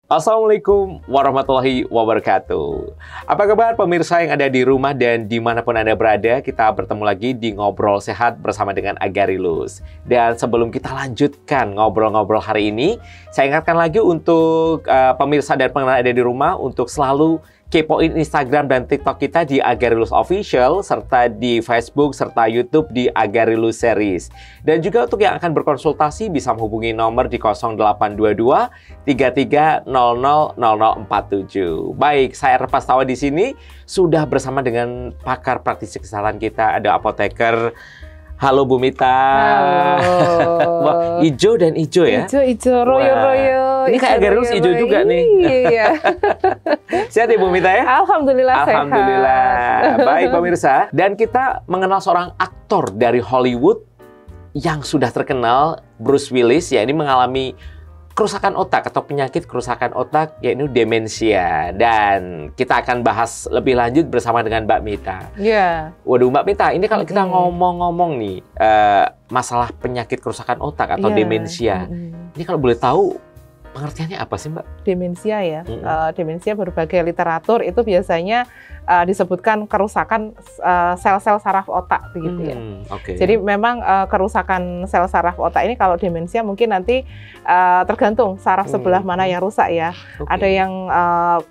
Assalamualaikum warahmatullahi wabarakatuh. Apa kabar pemirsa yang ada di rumah dan dimanapun Anda berada? Kita bertemu lagi di Ngobrol Sehat bersama dengan Agarilus. Dan sebelum kita lanjutkan ngobrol-ngobrol hari ini, saya ingatkan lagi untuk pemirsa dan pendengar ada di rumah untuk selalu kepoin Instagram dan TikTok kita di Agarilus Official, serta di Facebook serta YouTube di Agarilus Series. Dan juga untuk yang akan berkonsultasi bisa menghubungi nomor di 0822 3300 0047. Baik, saya Repastawa di sini sudah bersama dengan pakar praktisi kesehatan kita, ada apoteker. Halo Bu Mita. Halo. Ijo dan ijo ya? Ijo, royo. Ini kayak Agarilus ijo juga nih. Iya. Sehat ya Bu Mita ya? Alhamdulillah sehat. Alhamdulillah. Baik pemirsa. Dan kita mengenal seorang aktor dari Hollywood yang sudah terkenal, Bruce Willis, ya, ini mengalami kerusakan otak atau penyakit kerusakan otak, yaitu demensia. Dan kita akan bahas lebih lanjut bersama dengan Mbak Mita. Iya. Waduh Mbak Mita, ini kalau kita ngomong-ngomong nih, masalah penyakit kerusakan otak atau demensia. Ini kalau boleh tahu, pengertiannya apa sih Mbak? Demensia ya. Demensia berbagai literatur itu biasanya disebutkan kerusakan sel-sel saraf otak begitu ya. Okay. Jadi memang kerusakan sel saraf otak ini kalau demensia mungkin nanti tergantung saraf sebelah mana yang rusak ya. Ada yang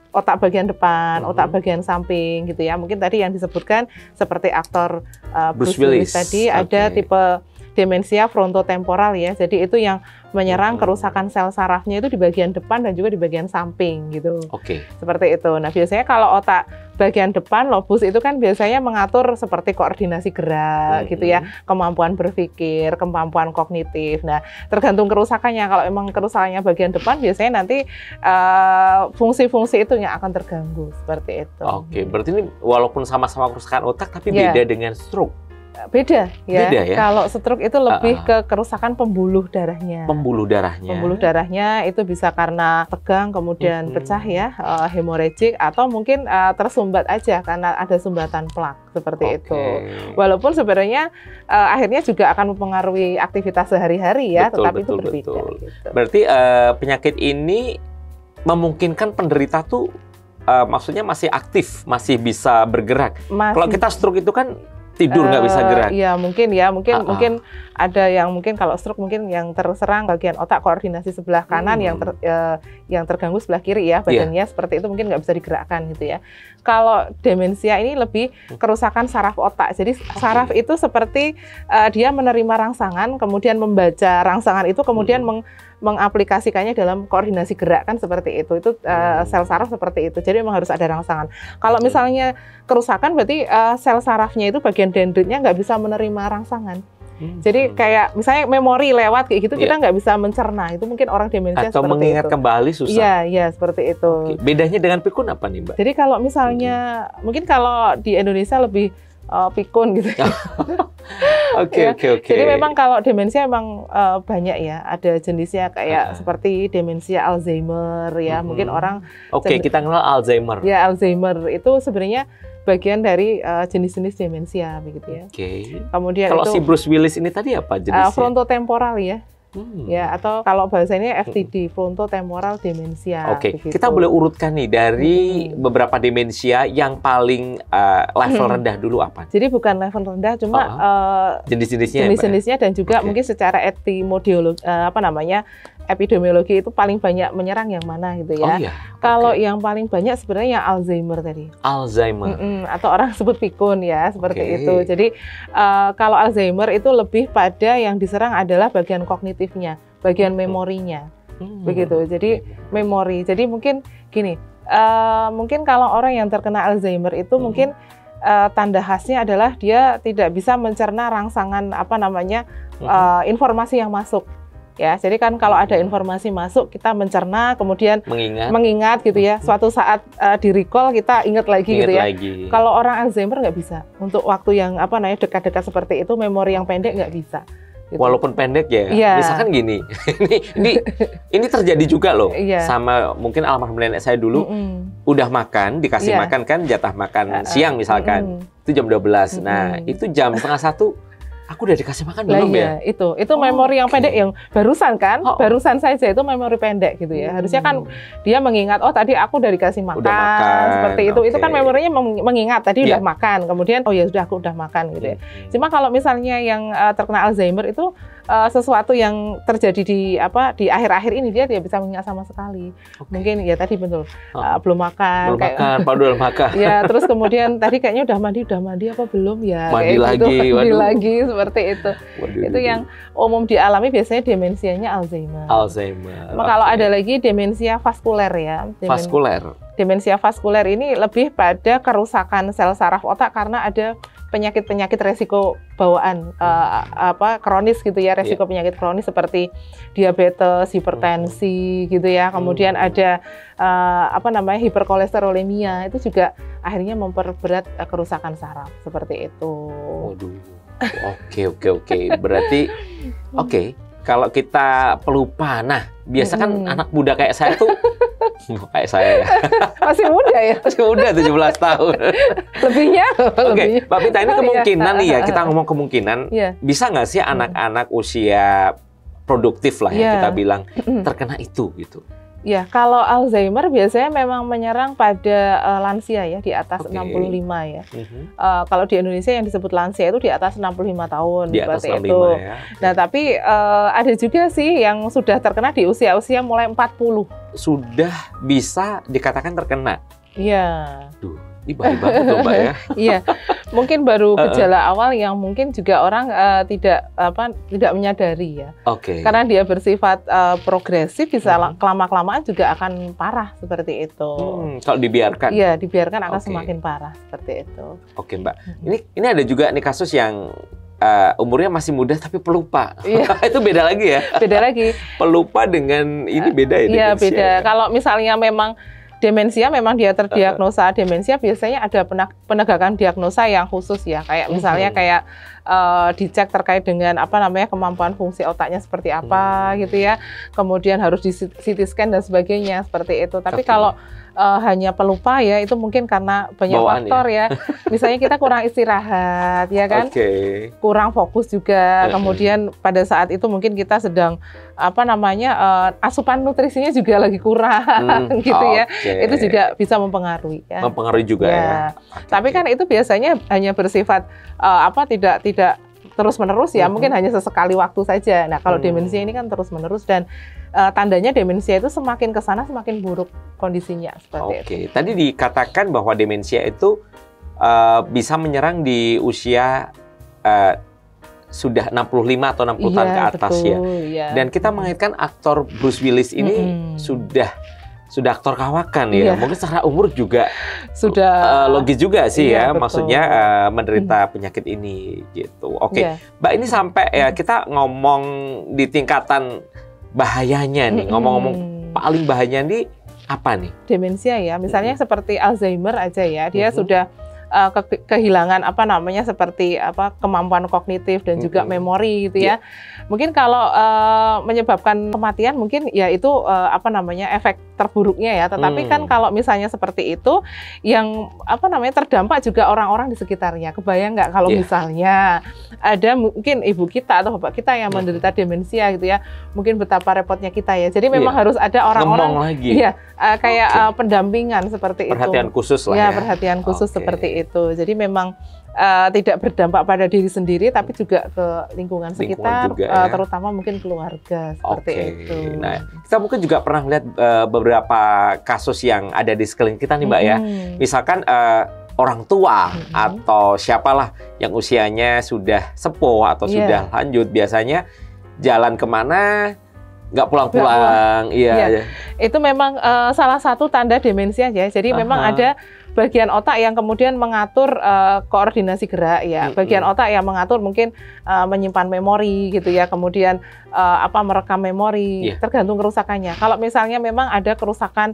otak bagian depan, otak bagian samping gitu ya. Mungkin tadi yang disebutkan seperti aktor Bruce Willis tadi ada tipe demensia frontotemporal ya. Jadi itu yang menyerang kerusakan sel sarafnya itu di bagian depan dan juga di bagian samping gitu. Seperti itu. Nah, biasanya kalau otak bagian depan lobus itu kan biasanya mengatur seperti koordinasi gerak gitu ya, kemampuan berpikir, kemampuan kognitif. Nah, tergantung kerusakannya. Kalau emang kerusakannya bagian depan biasanya nanti fungsi-fungsi itu yang akan terganggu seperti itu. Berarti ini walaupun sama-sama kerusakan otak tapi beda dengan stroke. Beda ya. Kalau stroke itu lebih ke kerusakan pembuluh darahnya. Pembuluh darahnya itu bisa karena tegang kemudian pecah ya, hemoragik, atau mungkin tersumbat aja karena ada sumbatan plak seperti itu. Walaupun sebenarnya akhirnya juga akan mempengaruhi aktivitas sehari-hari ya, tetapi itu berbeda. Gitu. Berarti penyakit ini memungkinkan penderita tuh maksudnya masih aktif, masih bisa bergerak. Kalau kita stroke itu kan tidur nggak bisa gerak. Iya mungkin ada yang mungkin kalau stroke mungkin yang terserang bagian otak koordinasi sebelah kanan yang terganggu sebelah kiri ya badannya seperti itu mungkin nggak bisa digerakkan gitu ya. Kalau demensia ini lebih kerusakan saraf otak. Jadi saraf itu seperti dia menerima rangsangan kemudian membaca rangsangan itu kemudian mengaplikasikannya dalam koordinasi gerak kan seperti itu. Itu sel saraf seperti itu. Jadi memang harus ada rangsangan. Kalau misalnya kerusakan berarti sel sarafnya itu bagian dendritnya nggak bisa menerima rangsangan. Jadi kayak misalnya memori lewat kayak gitu kita nggak bisa mencerna. Itu mungkin orang demensia atau seperti mengingat itu. Kembali susah. Iya seperti itu. Bedanya dengan pikun apa nih Mbak? Jadi kalau misalnya mungkin kalau di Indonesia lebih pikun gitu. Jadi memang kalau demensia memang banyak ya, ada jenisnya kayak seperti demensia Alzheimer ya, mungkin orang. Kita kenal Alzheimer. Ya Alzheimer itu sebenarnya bagian dari jenis-jenis demensia begitu ya. Kemudian kalau itu, si Bruce Willis ini tadi apa jenisnya? Frontotemporal ya. Ya, atau kalau bahasanya FTD, frontotemporal demensia. Begitu. Kita boleh urutkan nih dari beberapa demensia yang paling level rendah dulu apa? Jadi bukan level rendah, cuma jenis-jenisnya dan juga mungkin secara epidemiologi itu paling banyak menyerang yang mana gitu ya. Kalau yang paling banyak sebenarnya yang Alzheimer tadi. Atau orang sebut pikun ya, seperti itu. Jadi kalau Alzheimer itu lebih pada yang diserang adalah bagian kognitifnya, bagian memorinya. Begitu. Jadi memori. Jadi mungkin gini, mungkin kalau orang yang terkena Alzheimer itu mungkin tanda khasnya adalah dia tidak bisa mencerna rangsangan informasi yang masuk. Ya, jadi kan kalau ada informasi masuk kita mencerna, kemudian mengingat gitu ya. Suatu saat di-recall kita ingat lagi gitu ya. Kalau orang Alzheimer nggak bisa. Untuk waktu yang dekat-dekat seperti itu, memori yang pendek nggak bisa. Gitu. Walaupun pendek ya. Misalkan gini, ini terjadi juga loh. Sama mungkin almarhum nenek saya dulu udah makan, dikasih makan kan jatah makan siang misalkan. Itu jam 12. Nah, itu jam setengah 1 Aku udah dikasih makan Lah belum ya? Itu memori yang pendek yang barusan kan, barusan saja itu memori pendek gitu ya. Harusnya kan dia mengingat, oh tadi aku udah dikasih makan, seperti itu. Itu kan memorinya mengingat tadi udah makan, kemudian oh ya sudah aku udah makan gitu ya. Cuma kalau misalnya yang terkena Alzheimer itu sesuatu yang terjadi di akhir-akhir ini dia tidak bisa mengingat sama sekali. Mungkin ya tadi betul belum makan, padahal makan. Ya terus kemudian tadi kayaknya udah mandi apa belum ya? Mandi lagi, mandi lagi seperti itu. Itu yang umum dialami biasanya demensianya Alzheimer. Kalau ada lagi demensia vaskuler ya. Demensia vaskuler ini lebih pada kerusakan sel saraf otak karena ada penyakit-penyakit resiko bawaan kronis gitu ya, resiko penyakit kronis seperti diabetes, hipertensi gitu ya. Kemudian ada hiperkolesterolemia, itu juga akhirnya memperberat kerusakan saraf seperti itu. Waduh. Oke. Berarti kalau kita pelupa, nah biasa kan anak muda kayak saya tuh kayak saya ya. Masih muda ya? Masih muda, 17 tahun. Lebihnya? Oke, Mbak Vita, ini kemungkinan nih ya, kita ngomong kemungkinan, bisa nggak sih anak-anak usia produktif lah ya kita bilang, terkena itu gitu? Ya, kalau Alzheimer biasanya memang menyerang pada lansia ya, di atas 65 ya. Kalau di Indonesia yang disebut lansia itu di atas 65 tahun. Di atas 65 itu. Ya. Nah, tapi ada juga sih yang sudah terkena di usia-usia mulai 40. Sudah bisa dikatakan terkena? Iya. Duh, ini bahaya banget tuh Mbak ya. Iya, mungkin baru gejala awal yang mungkin juga orang tidak menyadari ya. Karena dia bersifat progresif, bisa kelama-kelamaan juga akan parah seperti itu. Kalau dibiarkan? Iya, dibiarkan akan semakin parah seperti itu. Oke Mbak, ini ada juga nih kasus yang umurnya masih muda tapi pelupa. Itu beda lagi ya? Beda lagi. Pelupa dengan ini beda ya? Iya, beda. Kalau misalnya memang demensia, memang dia terdiagnosa demensia, biasanya ada penegakan diagnosa yang khusus ya, kayak misalnya kayak dicek terkait dengan kemampuan fungsi otaknya seperti apa gitu ya, kemudian harus di CT scan dan sebagainya seperti itu. Tapi kalau hanya pelupa ya, itu mungkin karena banyak faktor ya. Misalnya kita kurang istirahat ya kan, kurang fokus juga, kemudian pada saat itu mungkin kita sedang asupan nutrisinya juga lagi kurang gitu ya. Itu juga bisa mempengaruhi ya. Mempengaruhi juga ya. Tapi kan itu biasanya hanya bersifat tidak terus-menerus ya, mungkin hanya sesekali waktu saja. Nah, kalau demensia ini kan terus-menerus dan tandanya demensia itu semakin ke sana semakin buruk kondisinya seperti itu. Tadi dikatakan bahwa demensia itu bisa menyerang di usia sudah 65 atau 60 tahun ke atas ya. Dan kita mengaitkan aktor Bruce Willis ini sudah aktor kawakan ya. Mungkin secara umur juga sudah logis juga sih ya. Betul. Maksudnya menderita penyakit ini gitu. Mbak, ini sampai ya kita ngomong di tingkatan bahayanya nih. Ngomong-ngomong paling bahayanya nih apa nih? Demensia ya. Misalnya seperti Alzheimer aja ya. Dia sudah kehilangan seperti kemampuan kognitif dan juga memori gitu ya. Mungkin kalau menyebabkan kematian mungkin ya itu efek terburuknya ya. Tetapi kan kalau misalnya seperti itu yang terdampak juga orang-orang di sekitarnya. Kebayang nggak kalau misalnya ada mungkin ibu kita atau bapak kita yang menderita demensia gitu ya. Mungkin betapa repotnya kita ya. Jadi memang harus ada orang-orang kayak pendampingan seperti perhatian khusus lah ya. Perhatian khusus seperti itu. Jadi memang tidak berdampak pada diri sendiri, tapi juga ke lingkungan sekitar, juga, terutama mungkin keluarga seperti itu. Nah, kita mungkin juga pernah melihat beberapa kasus yang ada di sekeliling kita nih Mbak ya. Misalkan orang tua atau siapalah yang usianya sudah sepuh atau sudah lanjut, biasanya jalan kemana nggak pulang-pulang. Itu memang salah satu tanda demensia ya. Jadi memang ada bagian otak yang kemudian mengatur koordinasi gerak ya. Bagian otak yang mengatur mungkin menyimpan memori gitu ya. Kemudian merekam memori, tergantung kerusakannya. Kalau misalnya memang ada kerusakan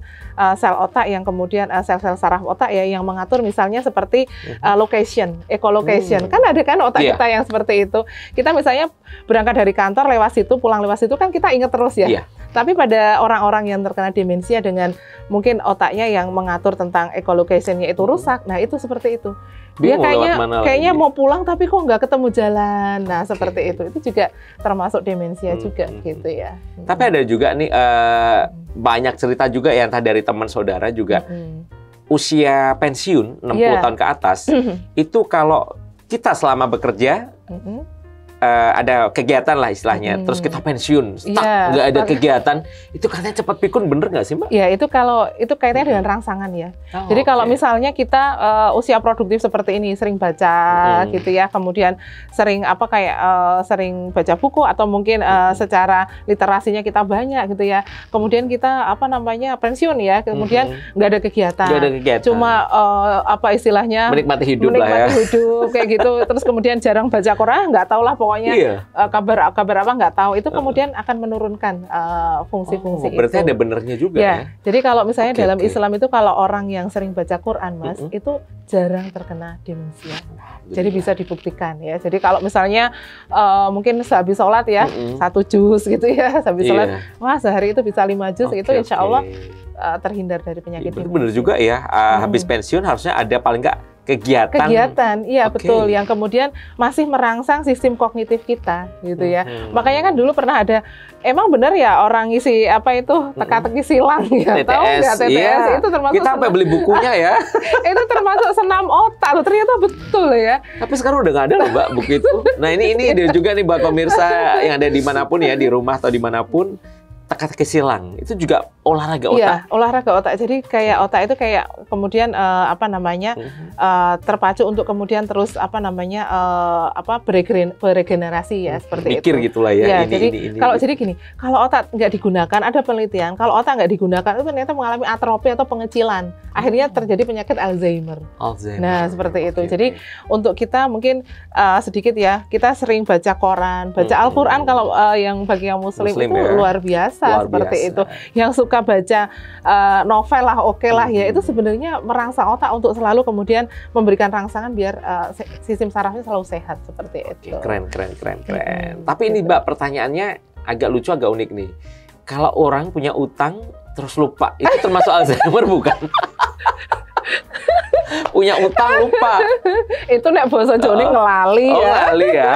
sel otak yang kemudian sel-sel saraf otak ya yang mengatur misalnya seperti location, echolocation. Kan ada kan otak kita yang seperti itu. Kita misalnya berangkat dari kantor lewat situ, pulang lewat situ kan kita ingat terus ya. Tapi pada orang-orang yang terkena demensia dengan mungkin otaknya yang mengatur tentang echolocation-nya itu rusak, nah itu seperti itu. Dia kayaknya mau pulang tapi kok nggak ketemu jalan. Nah, seperti itu juga termasuk demensia juga gitu ya. Tapi ada juga nih banyak cerita juga ya, entah dari teman saudara juga. Usia pensiun 60 tahun ke atas, itu kalau kita selama bekerja ada kegiatan lah istilahnya, terus kita pensiun, nggak ada kegiatan, itu katanya cepat pikun, bener nggak sih Mbak? Ya itu kalau itu kaitannya dengan rangsangan ya. Jadi kalau misalnya kita usia produktif seperti ini, sering baca gitu ya, kemudian sering sering baca buku atau mungkin secara literasinya kita banyak gitu ya, kemudian kita pensiun ya, kemudian nggak ada kegiatan, cuma istilahnya menikmati hidup lah ya, kayak gitu, terus kemudian jarang baca Quran, nggak tahu lah pokoknya kabar apa nggak tahu, itu kemudian akan menurunkan fungsi-fungsi itu. Berarti ada benernya juga ya. Jadi kalau misalnya dalam Islam itu kalau orang yang sering baca Quran, Mas, itu jarang terkena demensia. Jadi bisa dibuktikan ya. Jadi kalau misalnya mungkin sehabis sholat ya, 1 juz gitu ya, sehabis sholat, wah sehari itu bisa 5 juz, itu insya Allah terhindar dari penyakit demensia. Bener juga ya, habis pensiun harusnya ada paling nggak kegiatan, iya betul, yang kemudian masih merangsang sistem kognitif kita gitu ya. Makanya kan dulu pernah ada, emang benar ya orang ngisi teka-teki silang ya, TTS, tahu nggak TTS itu termasuk kita sampai beli bukunya ya. Itu termasuk senam otak, ternyata betul ya. Tapi sekarang udah nggak ada loh Mbak buku itu. Nah ini dia juga nih buat pemirsa yang ada dimanapun ya, di rumah atau dimanapun, teka-teki silang itu juga olahraga otak. Iya, olahraga otak. Jadi kayak otak itu kayak kemudian terpacu untuk kemudian terus beregenerasi ya, seperti mikir itu. Gitulah ya. Jadi gini, kalau otak nggak digunakan, ada penelitian, kalau otak nggak digunakan itu ternyata mengalami atrofi atau pengecilan. Akhirnya terjadi penyakit Alzheimer. Nah, seperti itu. Jadi untuk kita mungkin sedikit ya, kita sering baca koran, baca Al-Quran kalau yang bagi yang muslim itu ya, luar biasa seperti itu. Yang suka baca novel lah, lah ya, itu sebenarnya merangsang otak untuk selalu kemudian memberikan rangsangan biar sistem sarafnya selalu sehat seperti itu. Keren. Tapi ini Mbak, pertanyaannya agak lucu, agak unik nih. Kalau orang punya utang terus lupa, itu termasuk Alzheimer bukan? Punya utang lupa. Itu nek basa Jawa ngelali ya. Ngelali ya.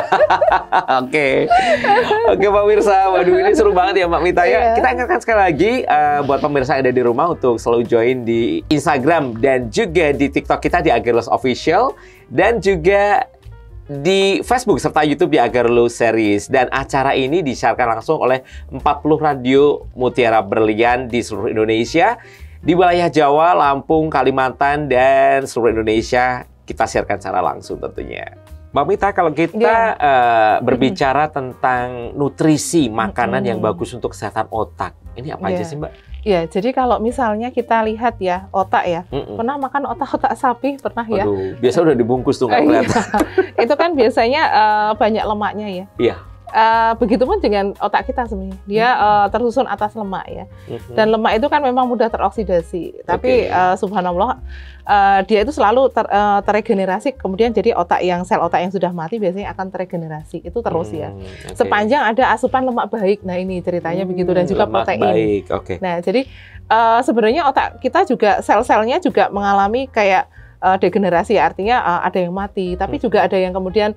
Oke, Pak Mirsa. Waduh, ini seru banget ya Mbak Mita ya. Kita ingatkan sekali lagi buat pemirsa yang ada di rumah untuk selalu join di Instagram dan juga di TikTok kita di Agarlus Official, dan juga di Facebook serta YouTube di Agarlus Series. Dan acara ini disiarkan langsung oleh 40 radio Mutiara Berlian di seluruh Indonesia. Di wilayah Jawa, Lampung, Kalimantan, dan seluruh Indonesia kita siarkan secara langsung tentunya. Mbak Mita, kalau kita berbicara tentang nutrisi makanan yang bagus untuk kesehatan otak, ini apa aja sih Mbak? Ya, jadi kalau misalnya kita lihat ya, otak ya, pernah makan otak sapi, pernah ya? Aduh, biasa udah dibungkus tuh nggak kelihatan. Itu kan biasanya banyak lemaknya ya. Iya. Begitupun dengan otak kita sebenarnya, dia tersusun atas lemak ya, dan lemak itu kan memang mudah teroksidasi, tapi subhanallah dia itu selalu terregenerasi, kemudian jadi sel otak yang sudah mati biasanya akan terregenerasi, itu terus ya, sepanjang ada asupan lemak baik. Nah ini ceritanya begitu, dan juga protein. Nah jadi sebenarnya otak kita juga sel-selnya juga mengalami kayak degenerasi, artinya ada yang mati, tapi juga ada yang kemudian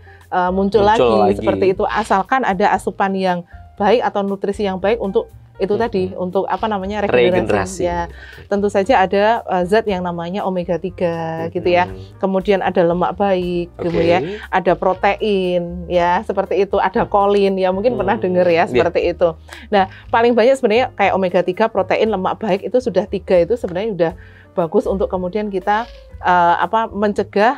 muncul lagi seperti itu, asalkan ada asupan yang baik atau nutrisi yang baik untuk itu tadi, untuk regenerasi. Ya, tentu saja ada zat yang namanya omega 3 gitu ya. Kemudian ada lemak baik gitu ya. Ada protein ya, seperti itu, ada kolin ya, mungkin pernah dengar ya seperti itu. Nah, paling banyak sebenarnya kayak omega 3, protein, lemak baik itu sudah 3, itu sebenarnya sudah bagus untuk kemudian kita mencegah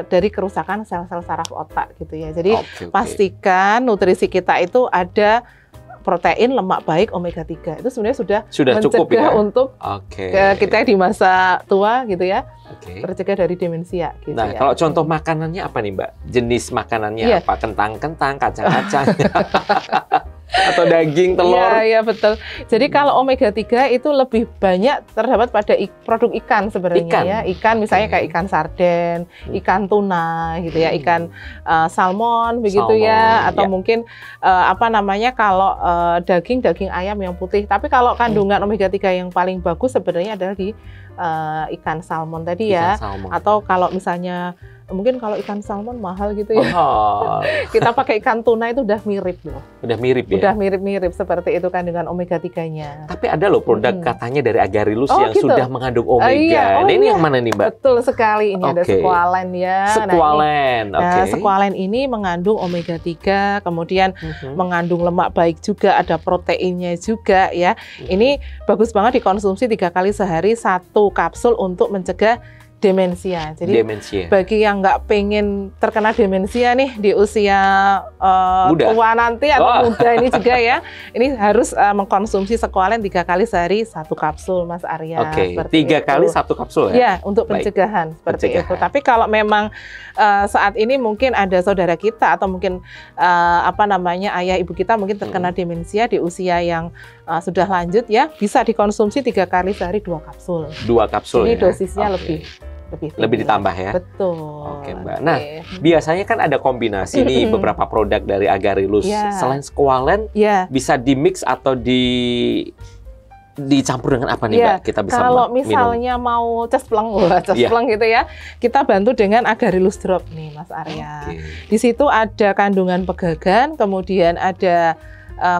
dari kerusakan sel-sel saraf otak gitu ya. Jadi pastikan nutrisi kita itu ada protein, lemak baik, omega 3. Itu sebenarnya sudah cukup ya untuk kita di masa tua gitu ya. Tercegah dari demensia gitu. Nah, kalau contoh makanannya apa nih Mbak? Jenis makanannya apa? Kentang-kentang, kacang-kacang. Atau daging, telur. Iya, betul. Jadi kalau omega 3 itu lebih banyak terdapat pada produk ikan sebenarnya ya. Ikan misalnya kayak ikan sarden, ikan tuna gitu ya, ikan salmon begitu ya, atau mungkin apa namanya kalau daging ayam yang putih. Tapi kalau kandungan omega 3 yang paling bagus sebenarnya adalah di ikan salmon tadi ya. Atau kalau misalnya mungkin kalau ikan salmon mahal gitu ya. Kita pakai ikan tuna itu udah mirip loh. Udah mirip ya? Udah mirip-mirip seperti itu kan dengan omega 3-nya. Tapi ada loh produk katanya dari Agarilus yang gitu? Sudah mengandung omega. Ini yang mana nih, Mbak? Betul sekali. Ini ada squalane ya. Squalane. Nah, squalane ini mengandung omega 3, kemudian mengandung lemak baik juga, ada proteinnya juga ya. Ini bagus banget dikonsumsi 3 kali sehari, 1 kapsul untuk mencegah demensia. Jadi bagi yang nggak pengen terkena demensia nih di usia tua nanti atau muda ini juga ya, ini harus mengkonsumsi squalane 3 kali sehari 1 kapsul, Mas Arya. Oke, 3 kali 1 kapsul ya? Ya, untuk pencegahan seperti itu. Tapi kalau memang saat ini mungkin ada saudara kita atau mungkin apa namanya ayah ibu kita mungkin terkena demensia di usia yang sudah lanjut ya, bisa dikonsumsi 3 kali sehari 2 kapsul. 2 kapsul. Ini dosisnya lebih ditambah ya. Betul. Oke, Mbak. Nah, biasanya kan ada kombinasi nih beberapa produk dari Agarilus. Selain squalane, bisa di-mix atau dicampur dengan apa nih, Mbak? Kita bisa kalau misalnya mau cespleng gitu ya, kita bantu dengan Agarilus Drop nih, Mas Arya. Di situ ada kandungan pegagan, kemudian ada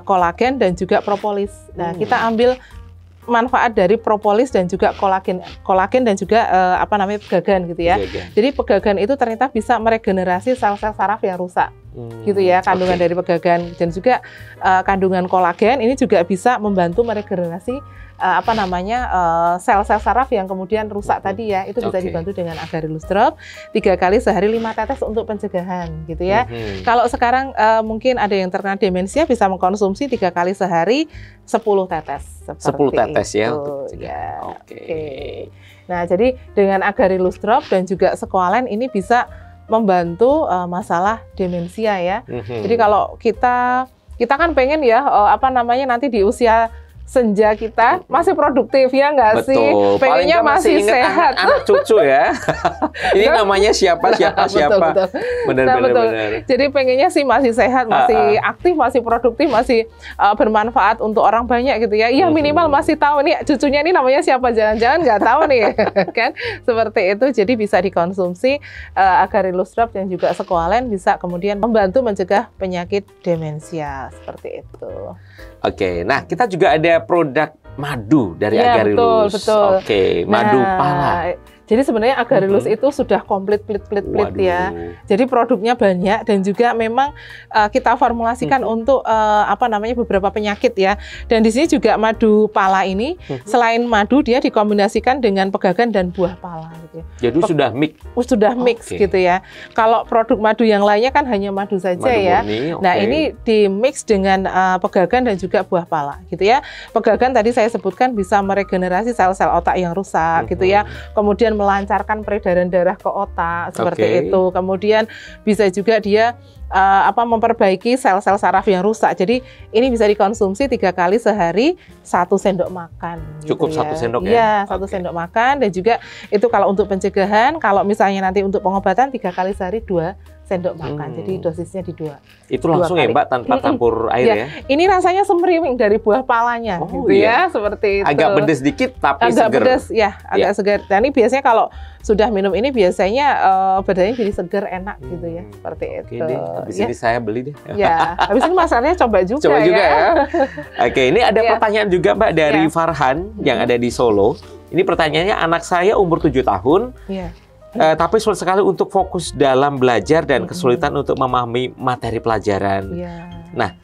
kolagen dan juga propolis. Nah, kita ambil manfaat dari propolis dan juga kolagen dan juga apa namanya pegagan gitu ya. Jadi pegagan itu ternyata bisa meregenerasi sel-sel saraf yang rusak. Gitu ya, kandungan dari pegagan dan juga kandungan kolagen ini juga bisa membantu meregenerasi apa namanya sel-sel saraf yang kemudian rusak tadi ya. Itu bisa dibantu dengan Agarilus Drop 3 kali sehari 5 tetes untuk pencegahan gitu ya. Kalau sekarang mungkin ada yang terkena demensia bisa mengkonsumsi 3 kali sehari 10 tetes. 10 tetes ya untuk Nah, jadi dengan Agarilus Drop dan juga squalane ini bisa membantu masalah demensia ya. Jadi kalau kita kan pengen ya apa namanya nanti di usia senja kita masih produktif ya nggak sih? Pengennya masih sehat. Anak cucu ya. Ini namanya siapa. Benar. Jadi pengennya sih masih sehat, masih aktif, masih produktif, masih bermanfaat untuk orang banyak gitu ya. Iya minimal masih tahu nih cucunya ini namanya siapa, jangan-jangan nggak tahu nih kan? Seperti itu. Jadi bisa dikonsumsi Agarilus Drop dan juga squalane bisa kemudian membantu mencegah penyakit demensia seperti itu. Oke, nah kita juga ada produk madu dari Agarilus. Betul. Oke, madu pala. Jadi sebenarnya Agarilus itu sudah komplit plit ya. Jadi produknya banyak dan juga memang kita formulasikan untuk apa namanya beberapa penyakit ya. Dan di sini juga madu pala ini selain madu dia dikombinasikan dengan pegagan dan buah pala gitu ya. Jadi sudah mix gitu ya. Kalau produk madu yang lainnya kan hanya madu saja ya. Nah, ini di mix dengan pegagan dan juga buah pala gitu ya. Pegagan tadi saya sebutkan bisa meregenerasi sel-sel otak yang rusak gitu ya. Kemudian melancarkan peredaran darah ke otak seperti itu. Kemudian bisa juga dia memperbaiki sel-sel saraf yang rusak. Jadi ini bisa dikonsumsi 3 kali sehari 1 sendok makan. Cukup gitu 1 sendok ya? Iya, 1 sendok makan dan juga itu kalau untuk pencegahan. Kalau misalnya nanti untuk pengobatan 3 kali sehari 2 sendok makan. Jadi dosisnya di 2. Itu langsung ya Mbak tanpa campur air ya? Ini rasanya semriwing dari buah palanya gitu ya, seperti itu. Agak pedes dikit tapi agak seger. Pedes ya, agak segar. Dan ini biasanya kalau sudah minum ini biasanya badannya jadi segar, enak gitu ya, seperti itu. Habis ini saya beli deh. Ya, habis ini masanya coba juga ya. Oke, ini ada pertanyaan juga Mbak dari Farhan yang ada di Solo. Ini pertanyaannya, anak saya umur 7 tahun. Tapi sulit sekali untuk fokus dalam belajar dan kesulitan untuk memahami materi pelajaran. Nah,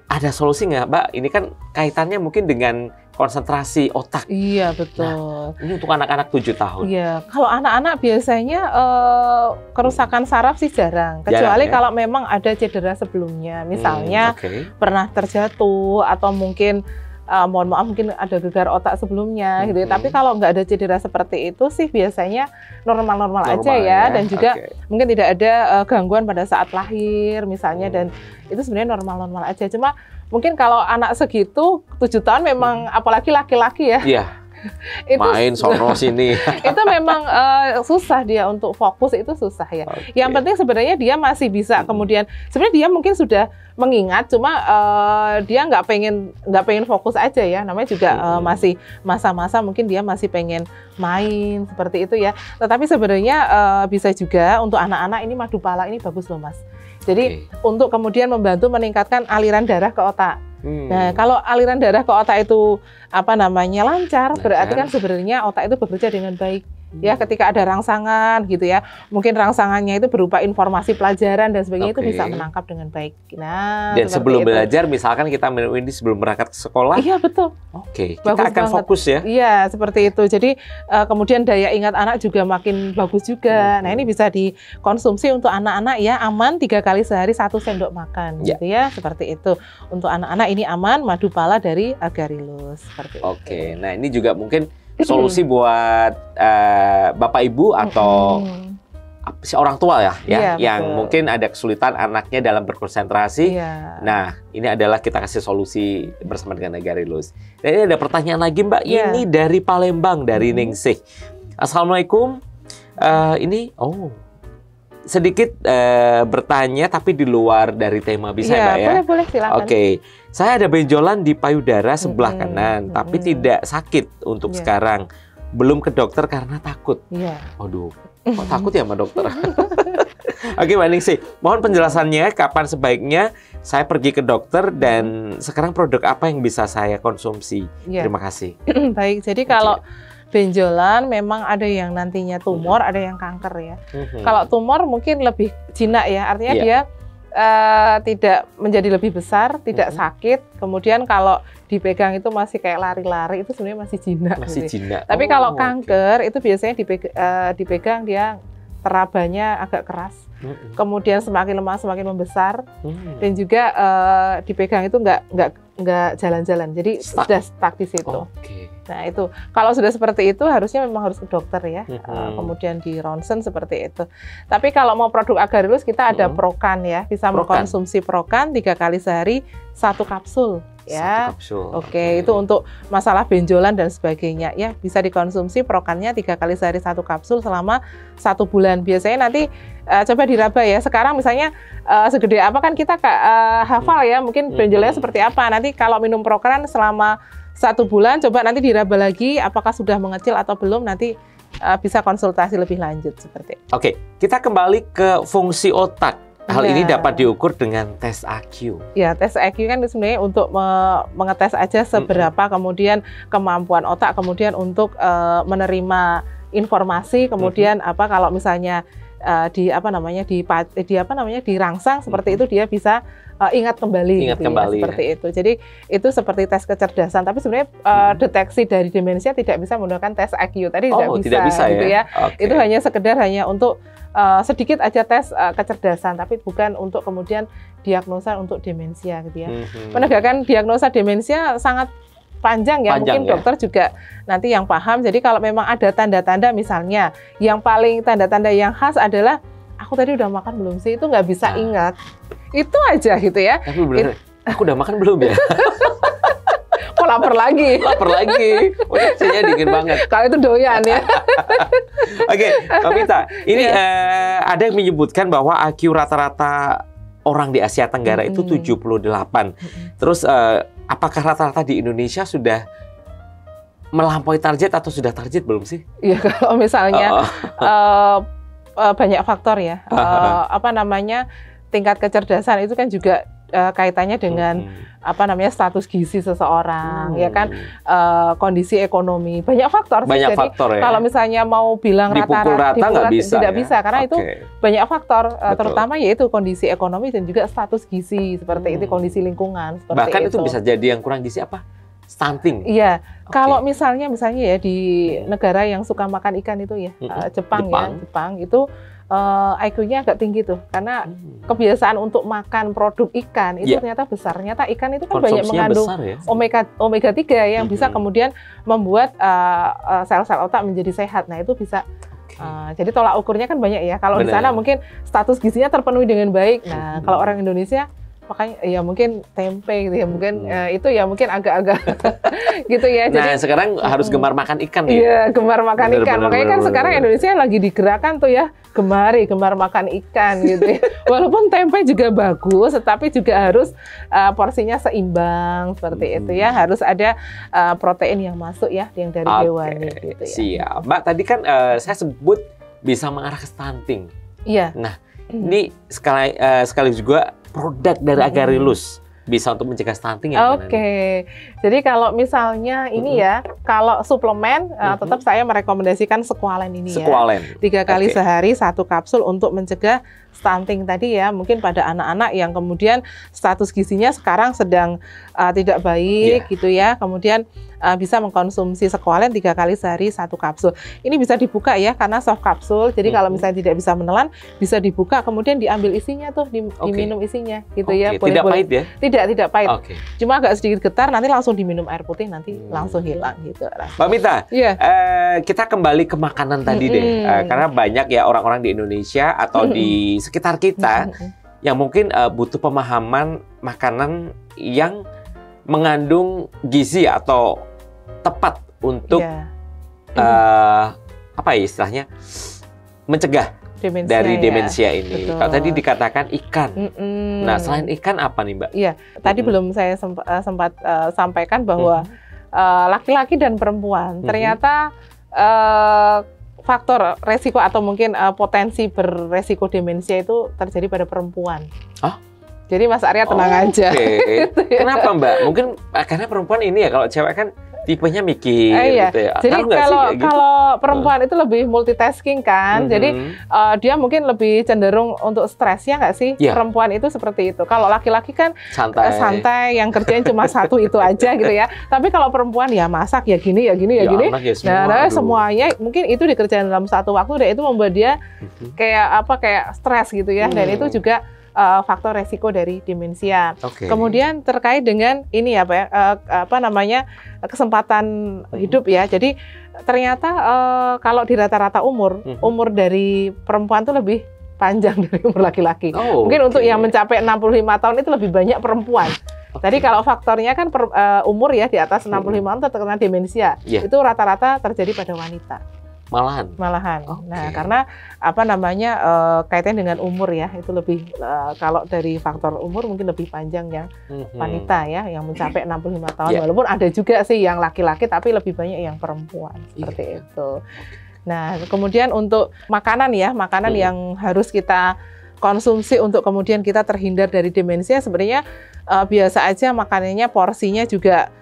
ada solusi nggak, Mbak? Ini kan kaitannya mungkin dengan konsentrasi otak. Iya, betul. Nah, ini untuk anak-anak 7 tahun. Iya, kalau anak-anak biasanya kerusakan saraf sih jarang. Kecuali kalau memang ada cedera sebelumnya. Misalnya pernah terjatuh atau mungkin mohon maaf mungkin ada gegar otak sebelumnya gitu ya. Tapi kalau nggak ada cedera seperti itu sih biasanya normal-normal aja ya. Dan juga mungkin tidak ada gangguan pada saat lahir misalnya, dan itu sebenarnya normal-normal aja. Cuma mungkin kalau anak segitu 7 tahun memang apalagi laki-laki ya. Iya. Itu main sono sini. Itu memang susah dia untuk fokus, itu susah ya. Yang penting sebenarnya dia masih bisa kemudian sebenarnya dia mungkin sudah mengingat, cuma dia nggak pengen fokus aja ya. Namanya juga masih masa-masa mungkin dia masih pengen main seperti itu ya. Tetapi sebenarnya bisa juga untuk anak-anak ini madu pala ini bagus loh Mas. Jadi untuk kemudian membantu meningkatkan aliran darah ke otak. Nah, kalau aliran darah ke otak itu lancar, berarti kan sebenarnya otak itu bekerja dengan baik. Ya, ketika ada rangsangan gitu ya, mungkin rangsangannya itu berupa informasi pelajaran dan sebagainya, itu bisa menangkap dengan baik. Nah, dan sebelum belajar, misalkan kita minum ini sebelum berangkat ke sekolah. Iya, betul. Kita akan fokus ya. Iya, seperti itu. Jadi kemudian daya ingat anak juga makin bagus juga. Nah, ini bisa dikonsumsi untuk anak-anak ya, aman 3 kali sehari 1 sendok makan gitu ya, seperti itu. Untuk anak-anak ini aman, madu pala dari Agarilus seperti itu. Nah ini juga mungkin solusi buat Bapak Ibu atau orang tua ya, yang betul. Mungkin ada kesulitan anaknya dalam berkonsentrasi. Nah, ini adalah kita kasih solusi bersama dengan Agarilus. Dan ini ada pertanyaan lagi Mbak, ini dari Palembang, dari Ningsih. Assalamualaikum. Ini sedikit bertanya tapi di luar dari tema, bisa ya Mbak ya? Boleh, silakan. Saya ada benjolan di payudara sebelah kanan, tapi tidak sakit untuk sekarang. Belum ke dokter karena takut. Waduh, kok takut ya sama dokter? Mbak Ningsih, mohon penjelasannya kapan sebaiknya saya pergi ke dokter dan sekarang produk apa yang bisa saya konsumsi? Terima kasih. Baik, jadi kalau benjolan memang ada yang nantinya tumor, ada yang kanker ya. Kalau tumor mungkin lebih jinak ya, artinya dia tidak menjadi lebih besar, tidak sakit. Kemudian kalau dipegang itu masih kayak lari-lari, itu sebenarnya masih jinak. Tapi kalau kanker itu biasanya dipegang dia terabanya agak keras. Kemudian semakin lemah semakin membesar, dan juga dipegang itu nggak jalan-jalan, jadi sudah stuck di situ. Nah itu kalau sudah seperti itu harusnya memang harus ke dokter ya, kemudian di ronsen seperti itu. Tapi kalau mau produk Agarilus kita ada Prokan ya, bisa mengkonsumsi Prokan 3 kali sehari 1 kapsul. Ya, itu untuk masalah benjolan dan sebagainya ya, bisa dikonsumsi Prokannya 3 kali sehari 1 kapsul selama 1 bulan. Biasanya nanti coba diraba ya. Sekarang misalnya segede apa kan kita hafal ya, mungkin benjolannya seperti apa. Nanti kalau minum Prokan selama 1 bulan, coba nanti diraba lagi apakah sudah mengecil atau belum, nanti bisa konsultasi lebih lanjut seperti itu. Kita kembali ke fungsi otak. Hal ini dapat diukur dengan tes IQ. Ya, tes IQ kan sebenarnya untuk mengetes aja seberapa kemudian kemampuan otak, kemudian untuk menerima informasi, kemudian kalau misalnya dirangsang seperti itu, dia bisa ingat kembali, seperti itu. Jadi itu seperti tes kecerdasan, tapi sebenarnya deteksi dari demensia tidak bisa menggunakan tes IQ tadi, tidak bisa gitu ya. Itu hanya sekedar untuk sedikit aja tes kecerdasan, tapi bukan untuk kemudian diagnosa untuk demensia gitu ya. Penegakan diagnosa demensia sangat panjang ya, mungkin dokter juga nanti yang paham. Jadi kalau memang ada tanda-tanda, misalnya yang paling tanda-tanda yang khas adalah aku tadi udah makan belum sih, itu nggak bisa ingat, itu aja gitu ya. Tapi bener, aku udah makan belum ya? Lapar lagi. Saya dingin banget. Kalau itu doyan ya. Mbak Mita, ini ada yang menyebutkan bahwa IQ rata-rata orang di Asia Tenggara itu 78. Terus apakah rata-rata di Indonesia sudah melampaui target atau sudah target belum sih? Iya, kalau misalnya banyak faktor ya. Tingkat kecerdasan itu kan juga kaitannya dengan status gizi seseorang, ya kan, kondisi ekonomi, banyak faktor. Jadi ya. Kalau misalnya mau bilang rata-rata tidak bisa karena itu banyak faktor, terutama yaitu kondisi ekonomi dan juga status gizi seperti itu, kondisi lingkungan. Bahkan itu bisa jadi yang kurang gizi stunting. Iya, kalau misalnya ya di negara yang suka makan ikan itu ya, Jepang itu IQ-nya agak tinggi tuh, karena kebiasaan untuk makan produk ikan itu ternyata besar. Ternyata ikan itu kan banyak mengandung omega 3 yang bisa kemudian membuat sel-sel otak menjadi sehat. Nah itu bisa. Jadi tolak ukurnya kan banyak ya. Kalau di sana mungkin status gizinya terpenuhi dengan baik. Nah kalau orang Indonesia makanya ya mungkin tempe gitu ya, mungkin itu ya mungkin agak-agak gitu ya. Nah jadi, sekarang harus gemar makan ikan ya? Iya, gemar makan ikan. Makanya kan sekarang Indonesia lagi digerakkan tuh ya, gemar makan ikan gitu ya. Walaupun tempe juga bagus, tetapi juga harus porsinya seimbang seperti itu ya. Harus ada protein yang masuk ya, yang dari hewani gitu ya. Siap. Mbak, tadi kan saya sebut bisa mengarah ke stunting. Iya. Nah, ini sekali juga produk dari Agarilus bisa untuk mencegah stunting ya? Oke. Jadi kalau misalnya ini ya, kalau suplemen tetap saya merekomendasikan Squalene ini ya. 3 kali sehari 1 kapsul untuk mencegah stunting tadi ya. Mungkin pada anak-anak yang kemudian status gizinya sekarang sedang tidak baik gitu ya. Kemudian bisa mengkonsumsi Squalene 3 kali sehari 1 kapsul. Ini bisa dibuka ya karena soft kapsul. Jadi kalau misalnya tidak bisa menelan, bisa dibuka kemudian diambil isinya tuh, diminum isinya gitu ya. Tidak pahit ya? Tidak pahit. Cuma agak sedikit getar, nanti langsung diminum air putih, nanti langsung hilang gitu. Mbak Mita, kita kembali ke makanan tadi deh. Karena banyak ya orang-orang di Indonesia atau di sekitar kita yang mungkin butuh pemahaman makanan yang mengandung gizi atau tepat untuk apa ya istilahnya mencegah dari demensia ini. Kalau tadi dikatakan ikan. Nah, selain ikan apa nih, Mbak? Iya, tadi belum saya sempat sampaikan bahwa laki-laki dan perempuan ternyata faktor resiko atau mungkin potensi beresiko demensia itu terjadi pada perempuan. Jadi Mas Arya tenang aja. Gitu ya. Kenapa, Mbak? Mungkin karena perempuan ini ya, kalau cewek kan tipenya mikir gitu ya. Jadi kalau perempuan itu lebih multitasking kan, jadi dia mungkin lebih cenderung untuk stres ya nggak sih? Perempuan itu seperti itu. Kalau laki-laki kan santai, yang kerjain cuma satu itu aja gitu ya. Tapi kalau perempuan ya masak ya gini. Nah, semuanya mungkin itu dikerjain dalam satu waktu, dan itu membuat dia kayak stres gitu ya. Dan itu juga faktor resiko dari demensia. Kemudian terkait dengan ini kesempatan hidup ya. Jadi ternyata kalau di rata-rata umur dari perempuan itu lebih panjang dari umur laki-laki. Mungkin untuk yang mencapai 65 tahun itu lebih banyak perempuan. Tadi kalau faktornya kan umur ya di atas 65 tahun terkena demensia. Itu rata-rata terjadi pada wanita. Malahan. Nah, karena kaitannya dengan umur ya, itu lebih kalau dari faktor umur mungkin lebih panjang yang wanita ya, yang mencapai 65 tahun. Walaupun ada juga sih yang laki-laki, tapi lebih banyak yang perempuan seperti itu. Nah, kemudian untuk makanan yang harus kita konsumsi untuk kemudian kita terhindar dari demensia, sebenarnya biasa aja makanannya, porsinya juga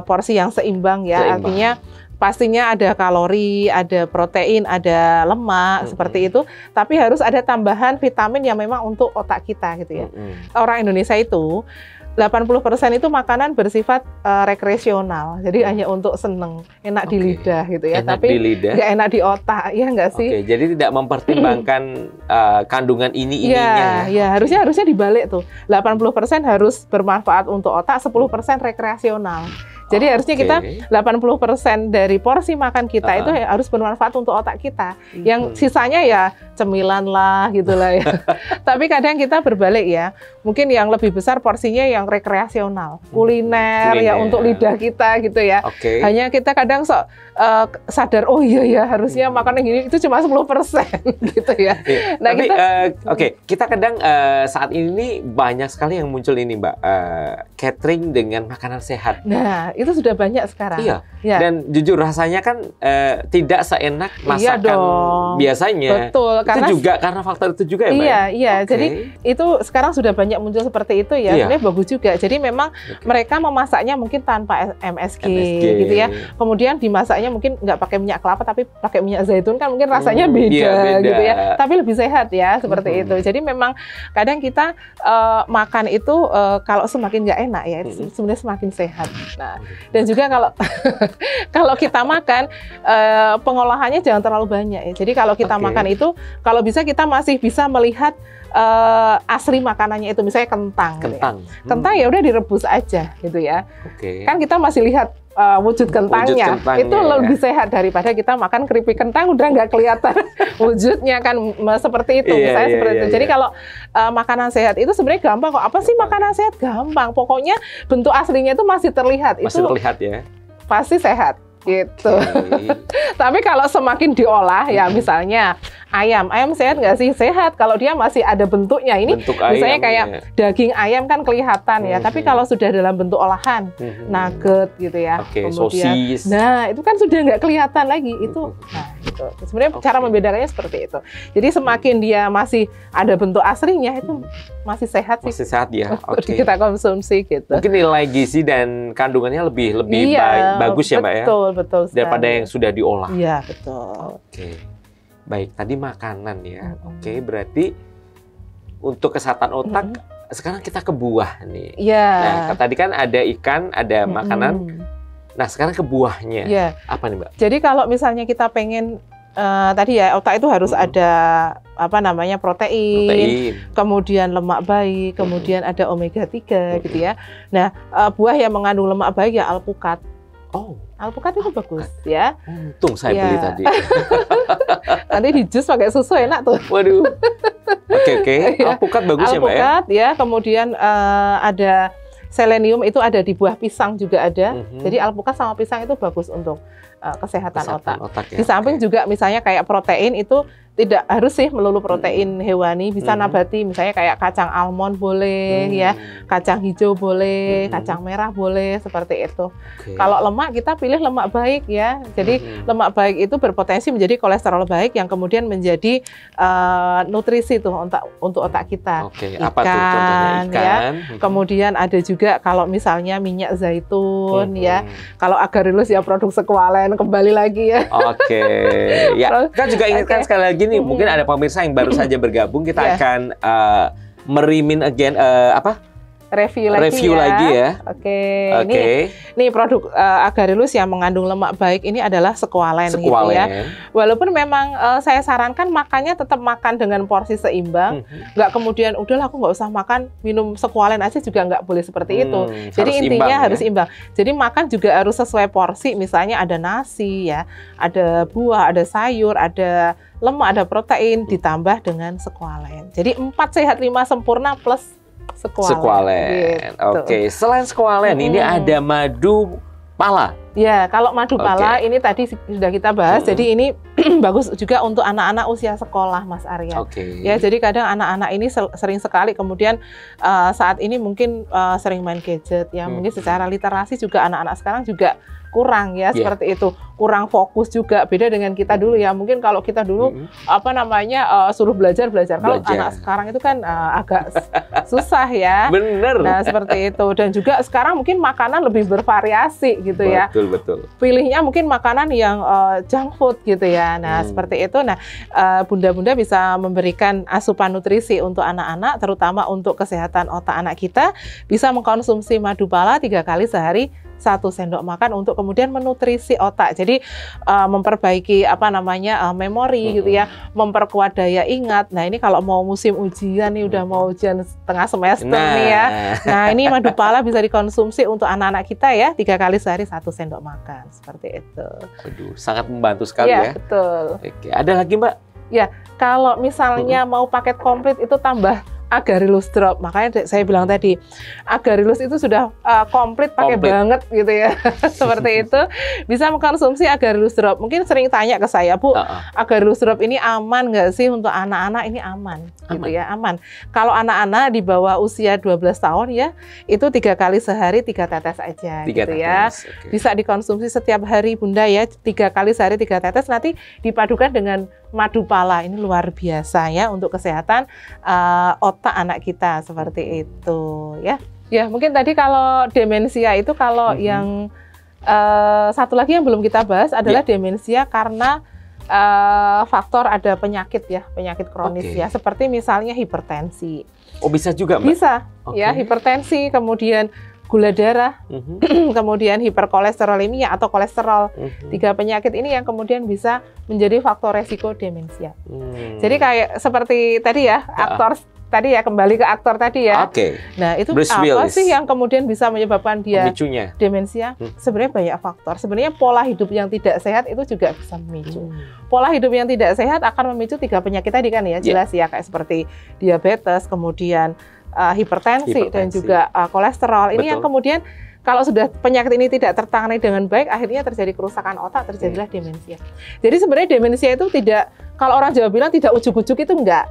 porsi yang seimbang ya. Artinya pastinya ada kalori, ada protein, ada lemak, seperti itu. Tapi harus ada tambahan vitamin yang memang untuk otak kita gitu ya. Orang Indonesia itu 80% itu makanan bersifat rekreasional. Jadi hanya untuk seneng, enak di lidah gitu ya. Tapi nggak enak di otak, ya nggak sih? Jadi tidak mempertimbangkan kandungan ininya. Ya, harusnya dibalik tuh. 80% harus bermanfaat untuk otak, 10% rekreasional. Jadi harusnya kita 80% dari porsi makan kita itu harus bermanfaat untuk otak kita. Yang sisanya ya cemilan lah gitulah ya. Tapi kadang kita berbalik ya. Mungkin yang lebih besar porsinya yang rekreasional, kuliner ya untuk lidah kita gitu ya. Hanya kita kadang sadar harusnya makan yang gini itu cuma 10% gitu ya. Nah, tapi kita kadang saat ini banyak sekali yang muncul ini, Mbak, catering dengan makanan sehat. Nah, itu sudah banyak sekarang. Dan jujur rasanya kan tidak seenak masakan biasanya. Betul. Itu juga karena faktor itu juga ya, Mbak? Iya. Jadi itu sekarang sudah banyak muncul seperti itu ya. Sebenarnya bagus juga. Jadi memang mereka memasaknya mungkin tanpa MSG gitu ya. Kemudian dimasaknya mungkin nggak pakai minyak kelapa tapi pakai minyak zaitun, kan mungkin rasanya beda gitu ya. Tapi lebih sehat ya seperti itu. Jadi memang kadang kita makan itu kalau semakin nggak enak ya, itu sebenarnya semakin sehat. Nah, dan juga kalau kita makan pengolahannya jangan terlalu banyak ya. Jadi kalau kita makan itu Kalau bisa kita masih bisa melihat asli makanannya itu, misalnya kentang. Kentang. Gitu ya. Kentang ya udah direbus aja gitu ya. Oke. Kan kita masih lihat wujud kentangnya. Itu lebih sehat daripada kita makan keripik kentang udah nggak kelihatan wujudnya kan seperti itu. Misalnya seperti itu. Jadi kalau makanan sehat itu sebenarnya gampang kok. Apa sih makanan sehat? Gampang. Pokoknya bentuk aslinya itu masih terlihat. Masih itu terlihat ya. Pasti sehat. Gitu. Tapi kalau semakin diolah ya misalnya ayam sehat nggak sih? Sehat kalau dia masih ada bentuknya. Ini bentuk misalnya kayak daging ayam kan kelihatan ya. Tapi kalau sudah dalam bentuk olahan, nugget gitu ya. Kemudian, sosis. Nah itu kan sudah nggak kelihatan lagi itu. Nah gitu. Sebenarnya cara membedakannya seperti itu. Jadi semakin dia masih ada bentuk aslinya itu masih sehat sih. Masih sehat ya. Oke. Kita konsumsi gitu. Mungkin nilai gizi dan kandungannya lebih bagus ya Mbak ya. Betul daripada yang sudah diolah. Iya, betul. Oke. Baik, tadi makanan ya. Oke, berarti untuk kesehatan otak sekarang kita ke buah nih. Iya. Nah, tadi kan ada ikan, ada makanan. Nah, sekarang ke buahnya. Iya. Apa nih, Mbak? Jadi kalau misalnya kita pengen tadi ya otak itu harus ada protein, kemudian lemak baik, kemudian ada omega 3 gitu ya. Nah, buah yang mengandung lemak baik ya alpukat. Oh, alpukat itu bagus ya. Untung saya beli tadi. Nanti di jus pakai susu enak tuh. Waduh. Oke. Alpukat bagus ya, Mbak ya? Alpukat ya, kemudian ada selenium itu ada di buah pisang juga ada. Jadi alpukat sama pisang itu bagus untuk kesehatan otak ya. Di samping juga misalnya kayak protein itu tidak harus sih melulu protein hewani, bisa nabati, misalnya kayak kacang almond boleh ya, kacang hijau boleh, kacang merah boleh, seperti itu. Kalau lemak kita pilih lemak baik ya. Jadi lemak baik itu berpotensi menjadi kolesterol baik yang kemudian menjadi nutrisi tuh untuk otak kita. Apa tuh contohnya? Ikan. Ya. Kemudian ada juga kalau misalnya minyak zaitun ya. Kalau agarelus ya produk sekualen kembali lagi ya. Ya, kita juga ingatkan sekali lagi nih, mungkin ada pemirsa yang baru saja bergabung, kita akan merimin again review lagi ya. Ini produk agarelus yang mengandung lemak baik ini adalah sekualen gitu ya. Walaupun memang saya sarankan makannya tetap makan dengan porsi seimbang, nggak kemudian udahlah aku nggak usah makan, minum sekualen aja juga nggak boleh seperti itu. Jadi intinya harus imbang. Jadi makan juga harus sesuai porsi, misalnya ada nasi ya, ada buah, ada sayur, ada lemak, ada protein ditambah dengan sekualen. Jadi 4 sehat 5 sempurna plus sekualen. Gitu. Selain sekualen ini ada madu pala. Ya, kalau madu pala ini tadi sudah kita bahas. Jadi ini bagus juga untuk anak-anak usia sekolah, Mas Arya. Ya, jadi kadang anak-anak ini sering sekali kemudian saat ini mungkin sering main gadget ya. Mungkin secara literasi juga anak-anak sekarang juga kurang ya, seperti itu, kurang fokus juga, beda dengan kita dulu ya. Mungkin kalau kita dulu suruh belajar. Kalau anak sekarang itu kan agak susah ya. Bener. Nah seperti itu, dan juga sekarang mungkin makanan lebih bervariasi gitu ya. Betul. Pilihnya mungkin makanan yang junk food gitu ya. Nah seperti itu. Nah bunda-bunda bisa memberikan asupan nutrisi untuk anak-anak, terutama untuk kesehatan otak anak kita, bisa mengkonsumsi madu pala 3 kali sehari, 1 sendok makan untuk kemudian menutrisi otak. Jadi memperbaiki memori gitu ya, memperkuat daya ingat. Nah, ini kalau mau musim ujian nih, udah mau ujian setengah semester nih ya. Nah, ini madu pala bisa dikonsumsi untuk anak-anak kita ya, 3 kali sehari 1 sendok makan. Seperti itu. Aduh, sangat membantu sekali ya. Betul. Ada lagi, Mbak? Ya, kalau misalnya mau paket komplit itu tambah agarelus drop. Makanya saya bilang tadi, agarelus itu sudah komplit, pakai banget gitu ya. Seperti itu, bisa mengkonsumsi agarelus drop. Mungkin sering tanya ke saya, Bu, agarelus drop ini aman nggak sih untuk anak-anak? Ini aman. Gitu ya, aman. Kalau anak-anak di bawah usia 12 tahun ya, itu 3 kali sehari 3 tetes aja gitu ya. Bisa dikonsumsi setiap hari Bunda ya, 3 kali sehari 3 tetes, nanti dipadukan dengan madu pala. Ini luar biasa ya untuk kesehatan otak anak kita, seperti itu ya. Ya, mungkin tadi kalau demensia itu kalau yang satu lagi yang belum kita bahas adalah demensia karena faktor ada penyakit ya, penyakit kronis ya, seperti misalnya hipertensi. Oh, bisa juga, Mbak? Bisa ya, hipertensi, kemudian gula darah, kemudian hiperkolesterolemia atau kolesterol. 3 penyakit ini yang kemudian bisa menjadi faktor resiko demensia. Jadi kayak seperti tadi ya, aktor tadi ya, kembali ke aktor tadi ya. Nah, itu Bruce apa Willis sih yang kemudian bisa menyebabkan dia pemicunya demensia? Sebenarnya banyak faktor. Sebenarnya pola hidup yang tidak sehat itu juga bisa memicu. Pola hidup yang tidak sehat akan memicu 3 penyakit tadi kan ya, jelas ya, kayak seperti diabetes, kemudian hipertensi dan juga kolesterol. Ini yang kemudian kalau sudah penyakit ini tidak tertangani dengan baik, akhirnya terjadi kerusakan otak, terjadilah demensia. Jadi sebenarnya demensia itu tidak, kalau orang Jawa bilang tidak ujuk-ujuk, itu enggak.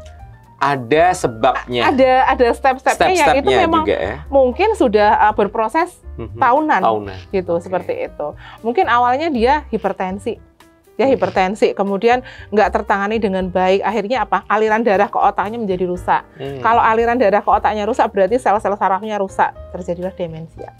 Ada sebabnya. Ada step-stepnya yang itu memang juga, ya? Mungkin sudah berproses tahunan gitu, seperti itu. Mungkin awalnya dia hipertensi. Ya, hipertensi, kemudian nggak tertangani dengan baik, akhirnya apa? Aliran darah ke otaknya menjadi rusak. Kalau aliran darah ke otaknya rusak, berarti sel-sel sarafnya rusak, terjadilah demensia.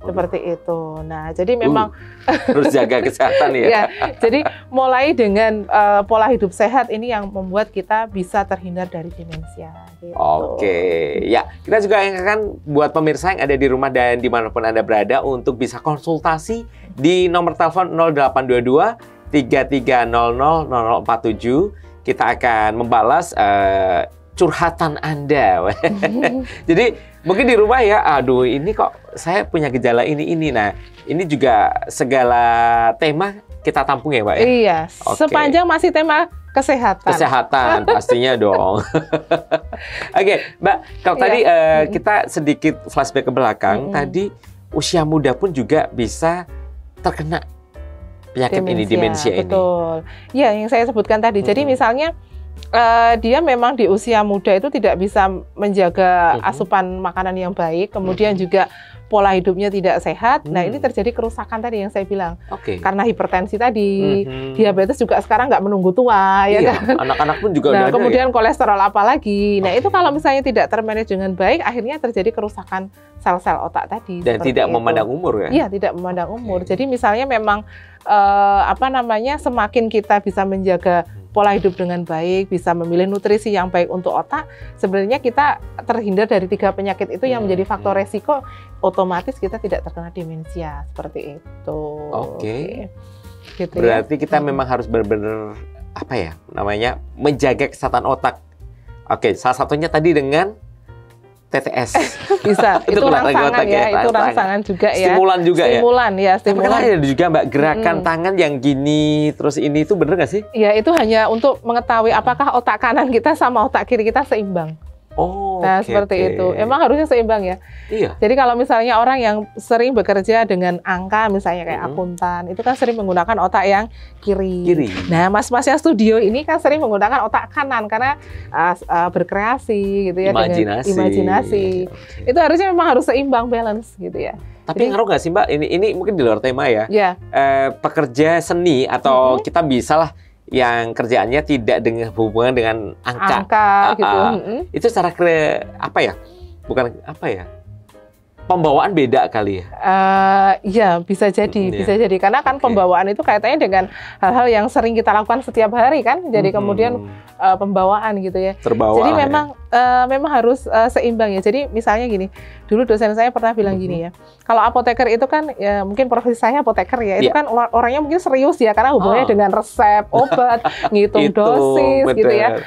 Seperti itu. Nah, jadi memang harus jaga kesehatan ya. Ya. Jadi mulai dengan pola hidup sehat ini yang membuat kita bisa terhindar dari demensia. Gitu. Oke, ya kita juga akan buat pemirsa yang ada di rumah dan dimanapun Anda berada untuk bisa konsultasi di nomor telepon 0822 3300 0047. Kita akan membalas curhatan Anda. Jadi mungkin di rumah ya, aduh ini kok saya punya gejala ini. Nah, ini juga segala tema kita tampung ya, Pak ya? Iya, sepanjang masih tema kesehatan. Kesehatan pastinya dong. Oke, Mbak, kalau tadi kita sedikit flashback ke belakang, tadi usia muda pun juga bisa terkena penyakit demensia ini. Betul. Ya, yang saya sebutkan tadi. Jadi misalnya dia memang di usia muda itu tidak bisa menjaga asupan makanan yang baik, kemudian juga pola hidupnya tidak sehat. Nah, ini terjadi kerusakan tadi yang saya bilang. Karena hipertensi tadi, diabetes juga sekarang nggak menunggu tua, ya kan? Anak-anak pun juga udah ada. Kemudian ya? Kolesterol apalagi. Nah, itu kalau misalnya tidak termanage dengan baik, akhirnya terjadi kerusakan sel-sel otak tadi. Dan tidak memandang umur ya? Iya, tidak memandang umur. Jadi misalnya memang semakin kita bisa menjaga pola hidup dengan baik, bisa memilih nutrisi yang baik untuk otak, sebenarnya kita terhindar dari 3 penyakit itu yang menjadi faktor resiko, otomatis kita tidak terkena demensia, seperti itu. Gitu berarti kita memang harus benar-benar menjaga kesehatan otak. Salah satunya tadi dengan TTS. Bisa, itu rangsangan ya, itu rangsangan juga ya. Stimulan juga ya? Stimulan. Tapi ada juga Mbak, gerakan tangan yang gini, terus ini itu bener nggak sih? Ya, itu hanya untuk mengetahui apakah otak kanan kita sama otak kiri kita seimbang. Seperti itu. Emang harusnya seimbang ya? Iya. Jadi kalau misalnya orang yang sering bekerja dengan angka, misalnya kayak akuntan, itu kan sering menggunakan otak yang kiri. Nah, mas-mas yang studio ini kan sering menggunakan otak kanan karena berkreasi gitu ya, dengan imajinasi. Itu harusnya memang harus seimbang, balance gitu ya. Tapi ngaruh nggak sih Mbak? Ini mungkin di luar tema ya. Pekerja seni atau kita bisalah yang kerjaannya tidak dengan hubungan dengan angka gitu. Itu secara pembawaan beda kali ya? Ya, bisa jadi. Karena kan pembawaan itu kaitannya dengan hal-hal yang sering kita lakukan setiap hari kan. Jadi kemudian pembawaan gitu ya. Terbawa. Jadi memang harus seimbang ya. Jadi misalnya gini, dulu dosen saya pernah bilang gini ya. Kalau apoteker itu kan ya mungkin profesi saya apoteker ya. Itu kan orangnya mungkin serius ya karena hubungannya dengan resep, obat, ngitung dosis gitu ya.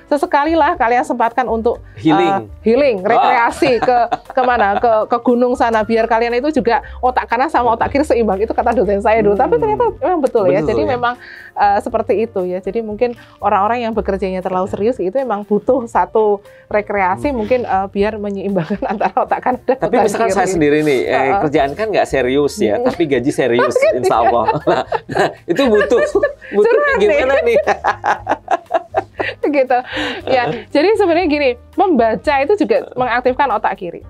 Sesekali lah kalian sempatkan untuk healing, rekreasi ke mana? Ke gunung sana biar kalian itu juga otak kanan sama otak kiri seimbang. Itu kata dosen saya dulu. Tapi ternyata memang betul ya. Jadi memang seperti itu ya. Jadi mungkin orang-orang yang bekerjanya terlalu serius itu memang butuh satu rekreasi mungkin biar menyeimbangkan antara otak kanan dan otak kiri. Tapi misalkan saya sendiri nih, kerjaan kan nggak serius ya, tapi gaji serius, insya Allah. Nah, itu butuh gimana nih? Gitu ya. Jadi sebenarnya gini, membaca itu juga mengaktifkan otak kiri.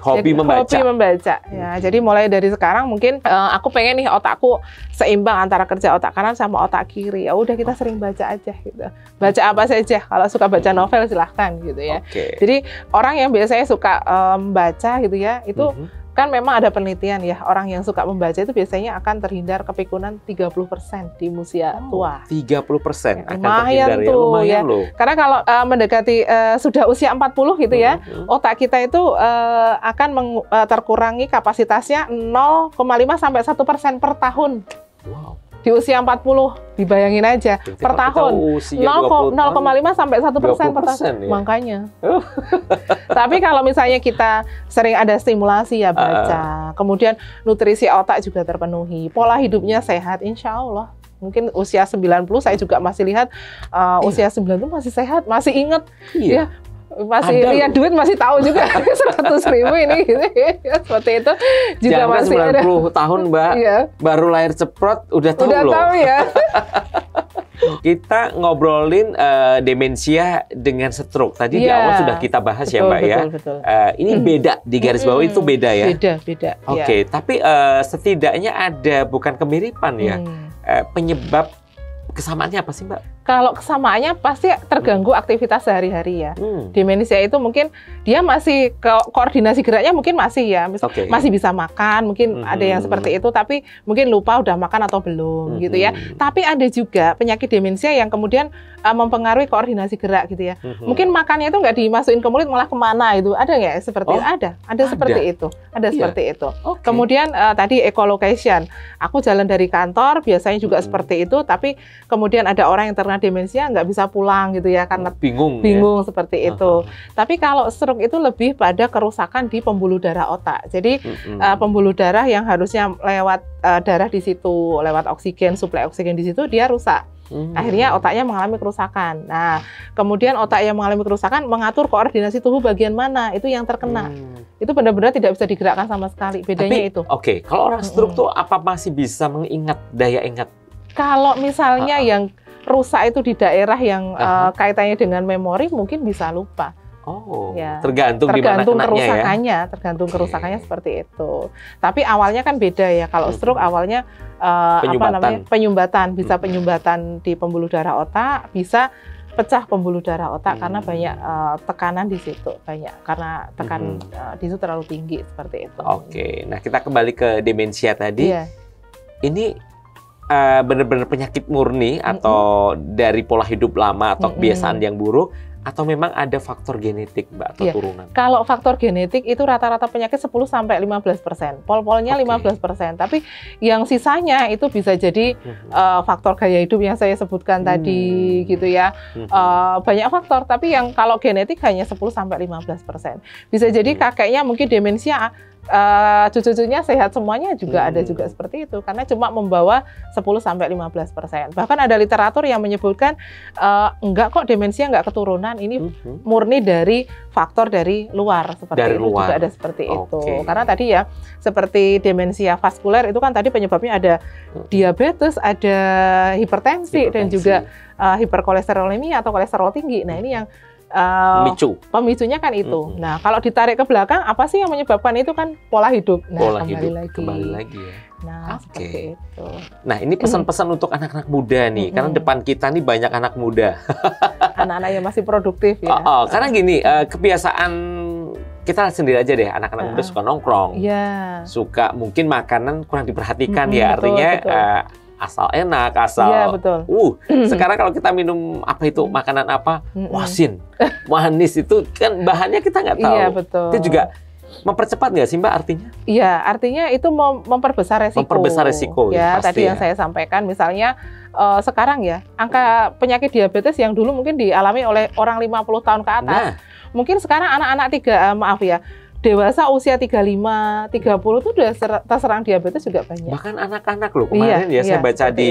Hobi membaca. Ya, jadi mulai dari sekarang mungkin aku pengen nih otakku seimbang antara kerja otak kanan sama otak kiri. Ya udah kita sering baca aja gitu. Baca apa saja. Kalau suka baca novel silahkan gitu ya. Jadi orang yang biasanya suka membaca gitu ya, itu Kan memang ada penelitian ya, orang yang suka membaca itu biasanya akan terhindar kepikunan 30% di usia tua. 30% akan Lumayan terhindar ya, tuh, lumayan ya. loh. Karena kalau mendekati sudah usia 40 gitu ya, otak kita itu akan terkurangi kapasitasnya 0,5 sampai 1% per tahun. Wow. Di usia 40, dibayangin aja, Berarti per tahun 0,5 sampai 1% per tahun. ya? Makanya. Tapi kalau misalnya kita sering ada stimulasi ya baca, kemudian nutrisi otak juga terpenuhi, pola hidupnya sehat, insya Allah. Mungkin usia 90 saya juga masih lihat usia 90 masih sehat, masih ingat. Iya. Ya, masih lihat duit masih tahu juga 100.000 ini gitu. Seperti itu juga jangan masih 90 ada. tahun Mbak, Iya. baru lahir ceprot udah tahu Udah loh. tahu ya. Kita ngobrolin demensia dengan stroke. Tadi di Iya. awal sudah kita bahas ya Betul, Mbak ya. betul. Ini beda, di garis bawah itu beda ya. Beda. Oke, tapi setidaknya ada bukan kemiripan ya. Penyebab kesamaannya apa sih Mbak? Kalau kesamaannya pasti terganggu aktivitas sehari-hari ya. Demensia itu mungkin dia masih koordinasi geraknya mungkin masih ya, masih bisa makan, mungkin ada yang seperti itu, tapi mungkin lupa udah makan atau belum gitu ya. Tapi ada juga penyakit demensia yang kemudian mempengaruhi koordinasi gerak gitu ya. Mungkin makannya itu nggak dimasukin ke mulut malah kemana itu, ada nggak seperti itu? Ada seperti itu, seperti itu. Kemudian tadi echolocation, aku jalan dari kantor biasanya juga seperti itu, tapi kemudian ada orang yang terkena demensia nggak bisa pulang gitu ya karena bingung ya? Seperti itu. Tapi kalau stroke itu lebih pada kerusakan di pembuluh darah otak. Jadi pembuluh darah yang harusnya lewat darah di situ, lewat oksigen, suplai oksigen di situ dia rusak. Akhirnya otaknya mengalami kerusakan. Nah, kemudian otak yang mengalami kerusakan mengatur koordinasi tubuh bagian mana itu yang terkena. Itu benar-benar tidak bisa digerakkan sama sekali. Bedanya itu. Oke, kalau orang stroke tuh apa masih bisa mengingat daya ingat? Kalau misalnya yang rusak itu di daerah yang kaitannya dengan memori mungkin bisa lupa. Oh, ya, tergantung kerusakannya, ya? Tergantung kerusakannya seperti itu. Tapi awalnya kan beda ya. Kalau stroke awalnya penyumbatan, bisa penyumbatan di pembuluh darah otak, bisa pecah pembuluh darah otak karena banyak tekanan di situ, karena tekanan di situ terlalu tinggi seperti itu. Oke, nah kita kembali ke demensia tadi. Ini benar-benar penyakit murni atau dari pola hidup lama atau kebiasaan yang buruk, atau memang ada faktor genetik Mbak atau turunan? Kalau faktor genetik itu rata-rata penyakit 10-15%, pol-polnya 15%. Tapi yang sisanya itu bisa jadi faktor gaya hidup yang saya sebutkan tadi gitu ya. Banyak faktor, tapi yang kalau genetik hanya 10-15%. Bisa jadi kakeknya mungkin demensia, cucu-cucunya sehat semuanya juga ada juga seperti itu karena cuma membawa 10-15%. Bahkan ada literatur yang menyebutkan enggak kok demensia enggak keturunan, ini murni dari faktor dari luar seperti dari itu luar. Juga ada seperti itu. Karena tadi ya seperti demensia vaskuler itu kan tadi penyebabnya ada diabetes, ada hipertensi dan juga hiperkolesterolemia atau kolesterol tinggi. Nah, ini yang pemicunya kan itu. Nah, kalau ditarik ke belakang, apa sih yang menyebabkan itu kan pola hidup. Nah, kembali lagi ya. Nah, seperti itu. Nah, ini pesan-pesan untuk anak-anak muda nih, karena depan kita nih banyak anak muda. Anak-anak yang masih produktif ya. Karena gini, kebiasaan kita sendiri aja deh, anak-anak muda suka nongkrong, suka mungkin makanan kurang diperhatikan ya, artinya asal enak, asal sekarang kalau kita minum apa itu makanan apa, wasin, manis itu kan bahannya kita nggak tahu. Iya, betul. Itu juga mempercepat nggak sih Mbak artinya? Iya, artinya itu memperbesar resiko. Memperbesar resiko ya. Tadi yang saya sampaikan, misalnya sekarang ya angka penyakit diabetes yang dulu mungkin dialami oleh orang 50 tahun ke atas, mungkin sekarang anak-anak dewasa usia 35, 30 itu udah terserang diabetes juga banyak. Bahkan anak-anak loh, kemarin saya baca di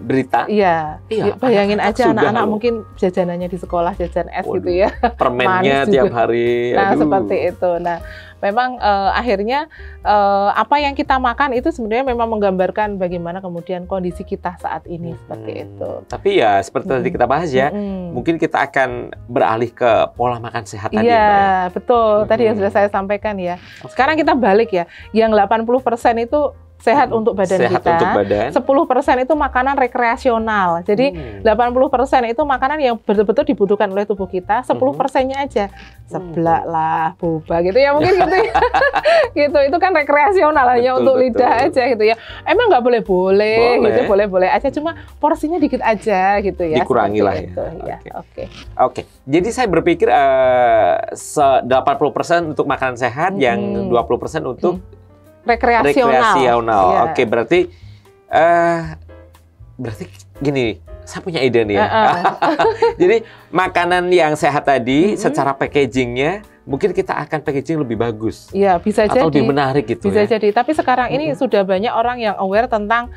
berita. Iya, bayangin aja anak-anak mungkin jajanannya di sekolah, jajan es gitu ya. Permennya tiap hari. Nah, seperti itu. Nah, memang akhirnya apa yang kita makan itu sebenarnya memang menggambarkan bagaimana kemudian kondisi kita saat ini seperti itu. Tapi ya seperti tadi kita bahas ya, mungkin kita akan beralih ke pola makan sehat tadi. Iya, betul. Tadi yang sudah saya sampaikan ya. Sekarang kita balik ya, yang 80% itu sehat untuk badan sehat kita. Untuk badan. 10% itu makanan rekreasional. Jadi 80% itu makanan yang betul-betul dibutuhkan oleh tubuh kita. 10%-nya aja seblak lah, boba gitu ya mungkin gitu ya. Gitu itu kan rekreasional hanya untuk lidah aja gitu ya. Emang nggak boleh-boleh gitu, boleh-boleh aja. Cuma porsinya dikit aja gitu ya. Dikurangi lah ya. Oke. Jadi saya berpikir 80% untuk makanan sehat, yang 20% untuk rekreasional. Ya. Oke, berarti gini, saya punya ide nih ya. Jadi makanan yang sehat tadi secara packagingnya mungkin kita akan packaging lebih bagus. Iya, bisa jadi. Atau lebih menarik gitu. Bisa jadi. Tapi sekarang ini sudah banyak orang yang aware tentang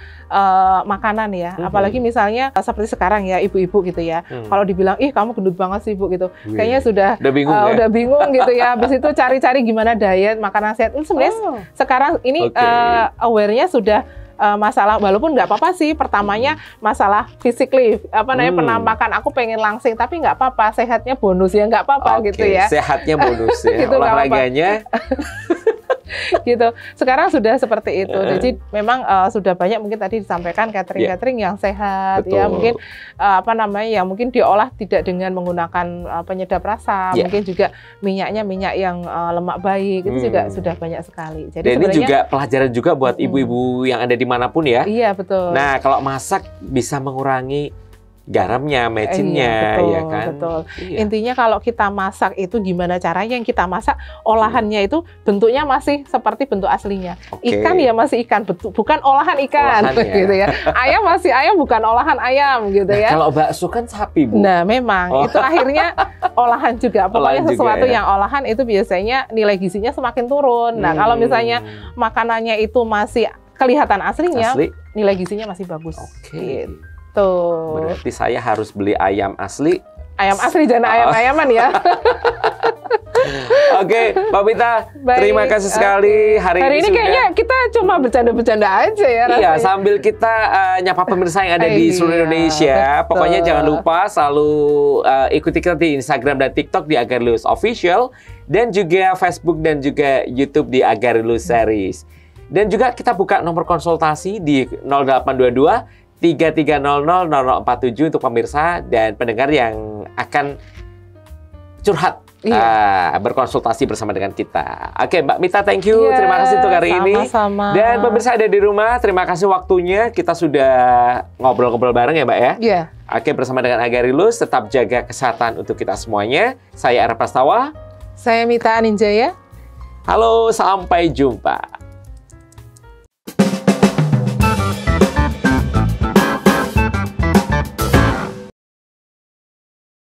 makanan ya. Apalagi misalnya seperti sekarang ya, ibu-ibu gitu ya. Kalau dibilang, ih kamu gendut banget sih Bu gitu. Kayaknya sudah bingung gitu ya. Habis itu cari-cari gimana diet, makanan sehat. Sebenarnya sekarang ini aware-nya sudah masalah, walaupun nggak apa-apa sih pertamanya masalah physically penampakan aku pengen langsing, tapi nggak apa-apa, sehatnya bonus ya, nggak apa-apa gitu ya, sehatnya bonus ya. Gitu, olahraganya gitu. Sekarang sudah seperti itu. Jadi memang sudah banyak mungkin tadi disampaikan catering yang sehat. Ya mungkin yang mungkin diolah tidak dengan menggunakan penyedap rasa, mungkin juga minyaknya minyak yang lemak baik, itu juga sudah banyak sekali. Jadi dan ini juga pelajaran juga buat ibu-ibu yang ada dimanapun ya. Iya, betul. Nah, kalau masak bisa mengurangi garamnya, mecinnya, ya kan? Betul. Iya. Intinya kalau kita masak itu gimana caranya yang kita masak, olahannya itu bentuknya masih seperti bentuk aslinya. Ikan ya masih ikan, bukan olahan ikan, gitu ya. Ayam masih ayam, bukan olahan ayam, gitu ya. Kalau bakso kan sapi, Bu. Nah, memang itu akhirnya olahan juga. Pokoknya sesuatu yang olahan itu biasanya nilai gizinya semakin turun. Nah, kalau misalnya makanannya itu masih kelihatan aslinya, nilai gizinya masih bagus. Gitu. Berarti saya harus beli ayam asli. Ayam asli, jangan ayam-ayaman ya. Oke, Mbak Mita, terima kasih sekali hari ini kayaknya kita cuma bercanda-bercanda aja ya rasanya. Iya, sambil kita nyapa pemirsa yang ada di seluruh Indonesia. Pokoknya jangan lupa selalu ikuti kita di Instagram dan TikTok di Agarilus Official, dan juga Facebook dan juga YouTube di Agarilus Series. Dan juga kita buka nomor konsultasi di 0822 33000047 untuk pemirsa dan pendengar yang akan curhat, berkonsultasi bersama dengan kita. Oke, Mbak Mita, thank you. Terima kasih untuk hari ini. Dan pemirsa ada di rumah, terima kasih waktunya. Kita sudah ngobrol-ngobrol bareng ya, Mbak ya? Iya. Oke, bersama dengan Agarilus, tetap jaga kesehatan untuk kita semuanya. Saya Ara Prastawa. Saya Mita Aninjaya. Halo, sampai jumpa.